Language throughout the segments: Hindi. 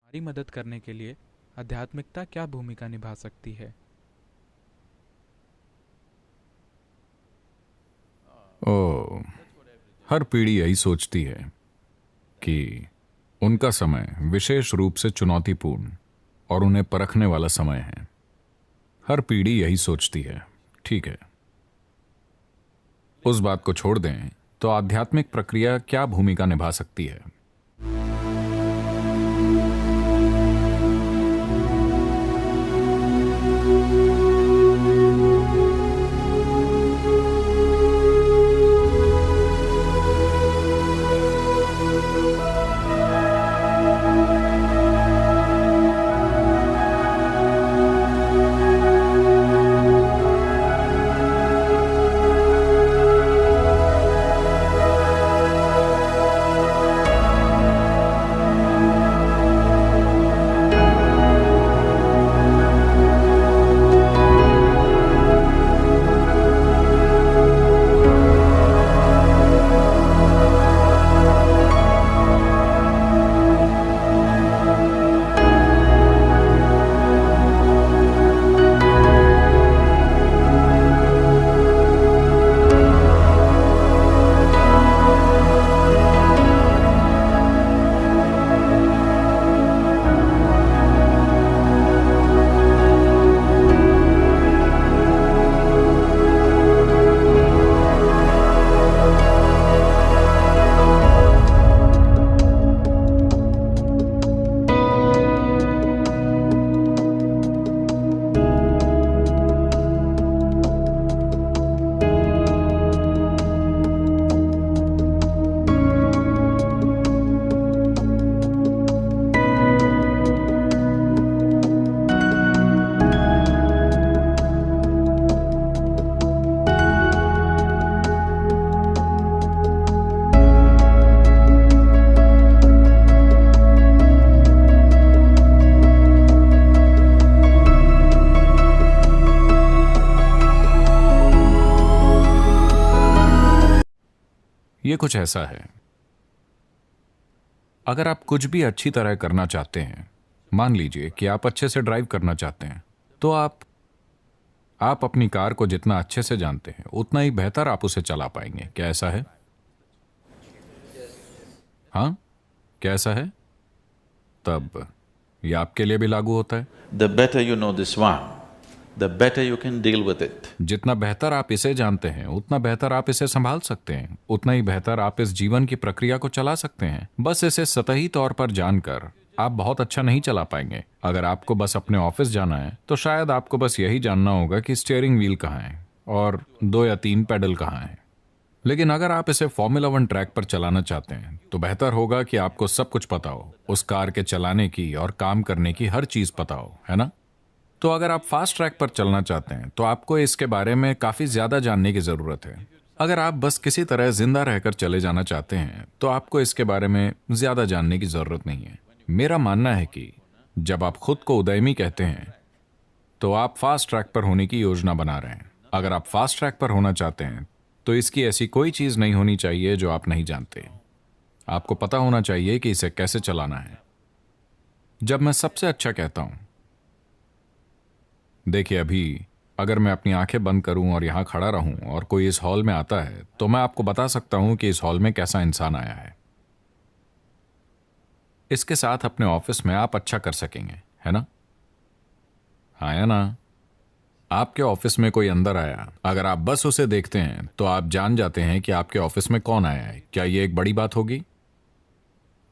हमारी मदद करने के लिए आध्यात्मिकता क्या भूमिका निभा सकती है? ओ, हर पीढ़ी यही सोचती है कि उनका समय विशेष रूप से चुनौतीपूर्ण और उन्हें परखने वाला समय है। हर पीढ़ी यही सोचती है। ठीक है, उस बात को छोड़ दें तो आध्यात्मिक प्रक्रिया क्या भूमिका निभा सकती है? ये कुछ ऐसा है, अगर आप कुछ भी अच्छी तरह करना चाहते हैं, मान लीजिए कि आप अच्छे से ड्राइव करना चाहते हैं, तो आप अपनी कार को जितना अच्छे से जानते हैं उतना ही बेहतर आप उसे चला पाएंगे। क्या ऐसा है? हाँ, क्या ऐसा है? तब ये आपके लिए भी लागू होता है। The better you know this one, the better you can deal with it. जितना बेहतर आप इसे जानते हैं उतना बेहतर आप इसे संभाल सकते हैं, उतना ही बेहतर आप इस जीवन की प्रक्रिया को चला सकते हैं। बस इसे सतही तौर पर जानकर आप बहुत अच्छा नहीं चला पाएंगे। अगर आपको बस अपने ऑफिस जाना है तो शायद आपको बस यही जानना होगा कि स्टीयरिंग व्हील कहाँ है और 2 या 3 पेडल कहाँ है। लेकिन अगर आप इसे फॉर्मूला 1 ट्रैक पर चलाना चाहते हैं तो बेहतर होगा कि आपको सब कुछ पता हो, उस कार के चलाने की और काम करने की हर चीज पता हो, है ना? तो अगर आप फास्ट ट्रैक पर चलना चाहते हैं तो आपको इसके बारे में काफी ज्यादा जानने की जरूरत है। अगर आप बस किसी तरह जिंदा रहकर चले जाना चाहते हैं तो आपको इसके बारे में ज्यादा जानने की जरूरत नहीं है। मेरा मानना है कि जब आप खुद को उदयमी कहते हैं तो आप फास्ट ट्रैक पर होने की योजना बना रहे हैं। अगर आप फास्ट ट्रैक पर होना चाहते हैं तो इसकी ऐसी कोई चीज नहीं होनी चाहिए जो आप नहीं जानते। आपको पता होना चाहिए कि इसे कैसे चलाना है। जब मैं सबसे अच्छा कहता हूं, देखिए अभी अगर मैं अपनी आंखें बंद करूं और यहां खड़ा रहूं और कोई इस हॉल में आता है तो मैं आपको बता सकता हूं कि इस हॉल में कैसा इंसान आया है। इसके साथ अपने ऑफिस में आप अच्छा कर सकेंगे, है ना? हाँ या ना? आपके ऑफिस में कोई अंदर आया, अगर आप बस उसे देखते हैं तो आप जान जाते हैं कि आपके ऑफिस में कौन आया है। क्या ये एक बड़ी बात होगी?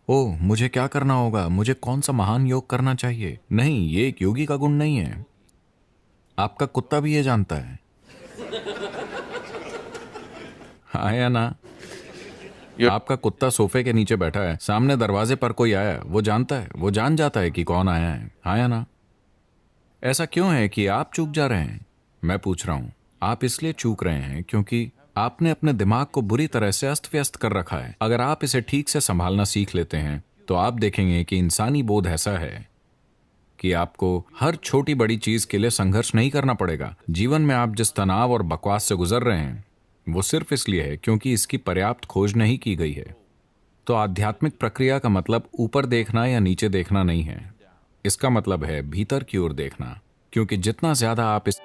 ओह, मुझे क्या करना होगा, मुझे कौन सा महान योग करना चाहिए? नहीं, ये एक योगी का गुण नहीं है। आपका कुत्ता भी ये जानता है। हाँ या ना? आपका कुत्ता सोफे के नीचे बैठा है, सामने दरवाजे पर कोई आया, वो जानता है, वो जान जाता है कि कौन आया है। हाँ या ना? ऐसा क्यों है कि आप चूक जा रहे हैं? मैं पूछ रहा हूं, आप इसलिए चूक रहे हैं क्योंकि आपने अपने दिमाग को बुरी तरह से अस्त व्यस्त कर रखा है। अगर आप इसे ठीक से संभालना सीख लेते हैं तो आप देखेंगे कि इंसानी बोध ऐसा है कि आपको हर छोटी बड़ी चीज के लिए संघर्ष नहीं करना पड़ेगा। जीवन में आप जिस तनाव और बकवास से गुजर रहे हैं वो सिर्फ इसलिए है क्योंकि इसकी पर्याप्त खोज नहीं की गई है। तो आध्यात्मिक प्रक्रिया का मतलब ऊपर देखना या नीचे देखना नहीं है। इसका मतलब है भीतर की ओर देखना, क्योंकि जितना ज्यादा आप इस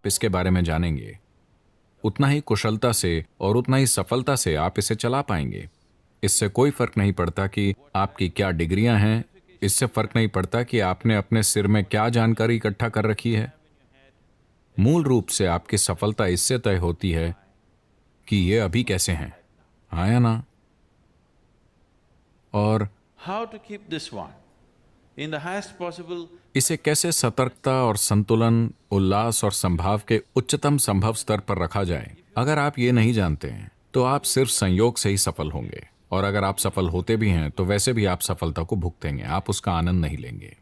इसके बारे में जानेंगे, उतना ही कुशलता से और उतना ही सफलता से आप इसे चला पाएंगे। इससे कोई फर्क नहीं पड़ता कि आपकी क्या डिग्रियां हैं, इससे फर्क नहीं पड़ता कि आपने अपने सिर में क्या जानकारी इकट्ठा कर रखी है। मूल रूप से आपकी सफलता इससे तय होती है कि ये अभी कैसे हैं, हाँ या ना। और How to keep this one in the highest possible इसे कैसे सतर्कता और संतुलन, उल्लास और संभाव के उच्चतम संभव स्तर पर रखा जाए। अगर आप ये नहीं जानते हैं तो आप सिर्फ संयोग से ही सफल होंगे, और अगर आप सफल होते भी हैं तो वैसे भी आप सफलता को भुगतेंगे, आप उसका आनंद नहीं लेंगे।